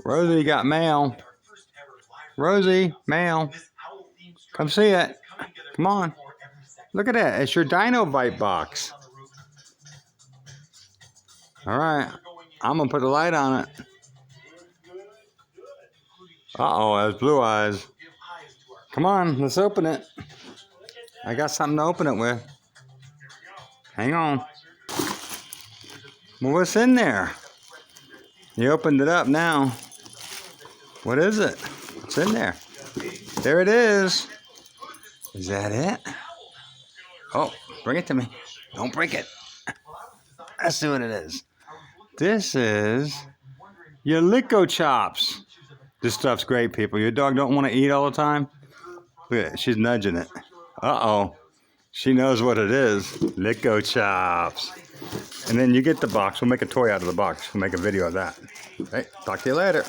Rosey got mail. Rosey, mail. Come see it. Come on. Look at that. It's your Dyno Bite box. All right. I'm going to put the light on it. Uh-oh, that's blue eyes. Come on, let's open it. I got something to open it with. Hang on. Well, what's in there? You opened it up now. What is it? What's in there? There it is. Is that it? Oh, bring it to me. Don't break it. Let's see what it is. This is your Lico Chops. This stuff's great, people. Your dog don't want to eat all the time. Look at it. She's nudging it. Uh-oh. She knows what it is. Lico Chops. And then you get the box. We'll make a toy out of the box. We'll make a video of that. Okay, talk to you later.